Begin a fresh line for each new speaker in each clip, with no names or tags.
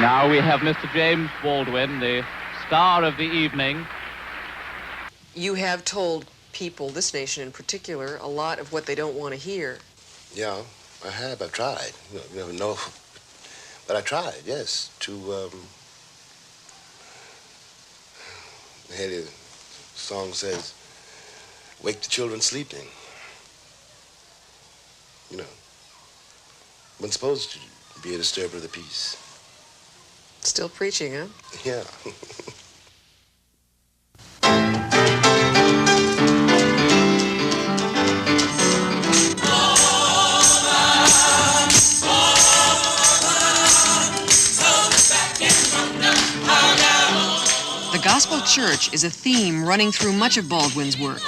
Now we have Mr. James Baldwin, the star of the evening.
You have told people, this nation in particular, a lot of what they don't want to hear.
Yeah, I have. I've tried. You never know. But I tried, yes, to, the song says, wake the children sleeping. You know, I'm supposed to be a disturber of the peace.
Still preaching, huh?
Yeah.
The gospel church is a theme running through much of Baldwin's work.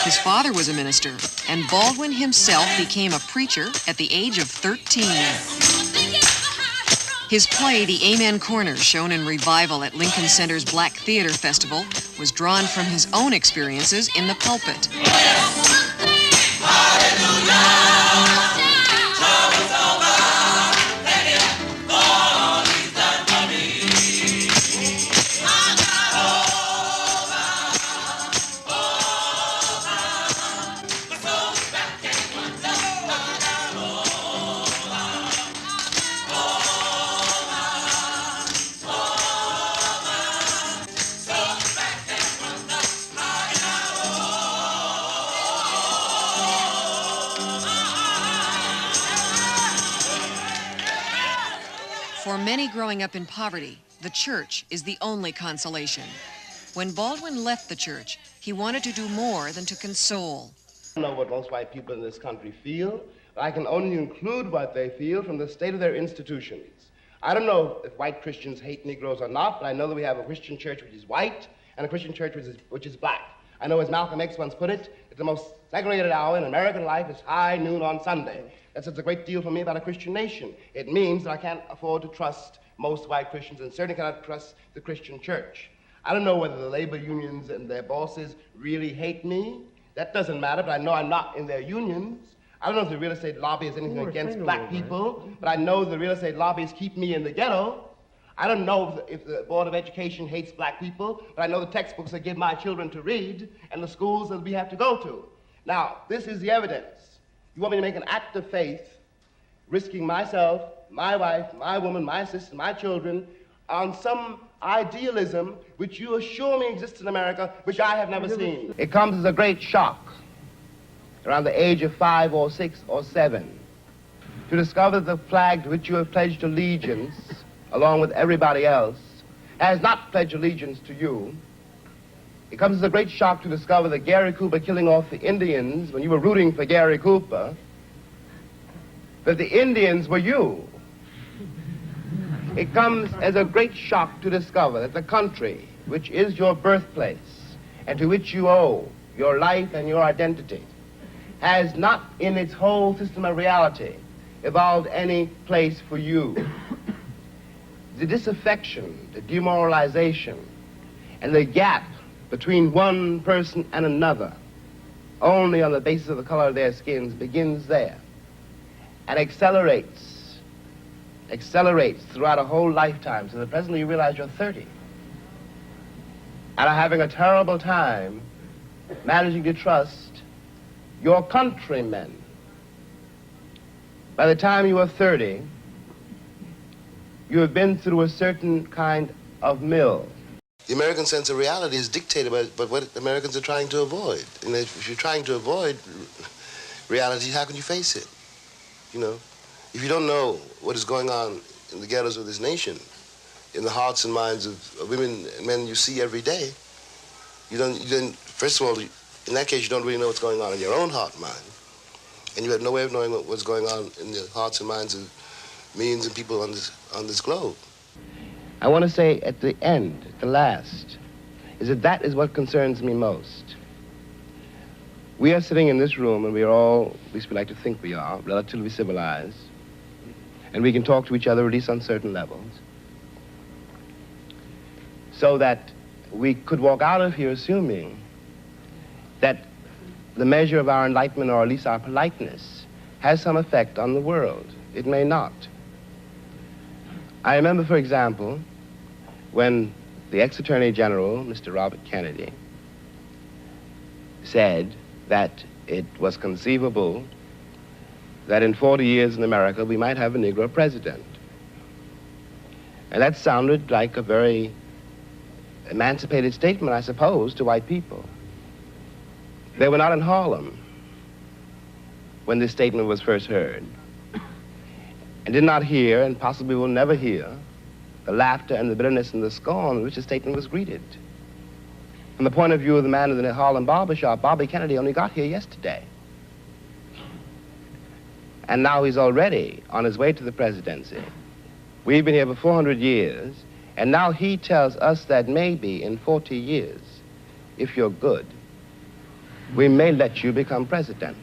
His father was a minister, and Baldwin himself became a preacher at the age of 13. His play, The Amen Corner, shown in revival at Lincoln Center's Black Theater Festival, was drawn from his own experiences in the pulpit. For many growing up in poverty, the church is the only consolation. When Baldwin left the church, he wanted to do more than to console.
I don't know what most white people in this country feel, but I can only include what they feel from the state of their institutions. I don't know if white Christians hate Negroes or not, but I know that we have a Christian church which is white and a Christian church which is black. I know, as Malcolm X once put it, that the most segregated hour in American life is high noon on Sunday. That says a great deal for me about a Christian nation. It means that I can't afford to trust most white Christians and certainly cannot trust the Christian church. I don't know whether the labor unions and their bosses really hate me. That doesn't matter, but I know I'm not in their unions. I don't know if the real estate lobby is anything against black people, but I know the real estate lobbies keep me in the ghetto. I don't know if the Board of Education hates black people, but I know the textbooks they give my children to read and the schools that we have to go to. Now, this is the evidence. You want me to make an act of faith, risking myself, my wife, my woman, my sister, my children, on some idealism which you assure me exists in America, which I have never seen. It comes as a great shock around the age of 5 or 6 or 7 to discover that the flag to which you have pledged allegiance, along with everybody else, has not pledged allegiance to you. It comes as a great shock to discover that Gary Cooper killing off the Indians when you were rooting for Gary Cooper, that the Indians were you. It comes as a great shock to discover that the country, which is your birthplace and to which you owe your life and your identity, has not in its whole system of reality evolved any place for you. The disaffection, the demoralization, and the gap between one person and another, only on the basis of the color of their skins, begins there and accelerates throughout a whole lifetime, so that presently you realize you're 30 and are having a terrible time managing to trust your countrymen. By the time you are 30, you have been through a certain kind of mill.
The American sense of reality is dictated by what Americans are trying to avoid. And if you're trying to avoid reality, how can you face it? You know, if you don't know what is going on in the ghettos of this nation, in the hearts and minds of women and men you see every day, you don't, first of all, in that case, you don't really know what's going on in your own heart and mind. And you have no way of knowing what's going on in the hearts and minds of millions of people on this globe.
I want to say at the end, at the last, is that is what concerns me most. We are sitting in this room, and we are all, at least we like to think we are, relatively civilized, and we can talk to each other at least on certain levels, so that we could walk out of here assuming that the measure of our enlightenment, or at least our politeness, has some effect on the world. It may not. I remember, for example, when the ex-Attorney General, Mr. Robert Kennedy, said that it was conceivable that in 40 years in America we might have a Negro president. And that sounded like a very emancipated statement, I suppose, to white people. They were not in Harlem when this statement was first heard, and did not hear, and possibly will never hear, the laughter and the bitterness and the scorn with which the statement was greeted. From the point of view of the man in the Harlem barbershop, Bobby Kennedy only got here yesterday. And now he's already on his way to the presidency. We've been here for 400 years, and now he tells us that maybe in 40 years, if you're good, we may let you become president.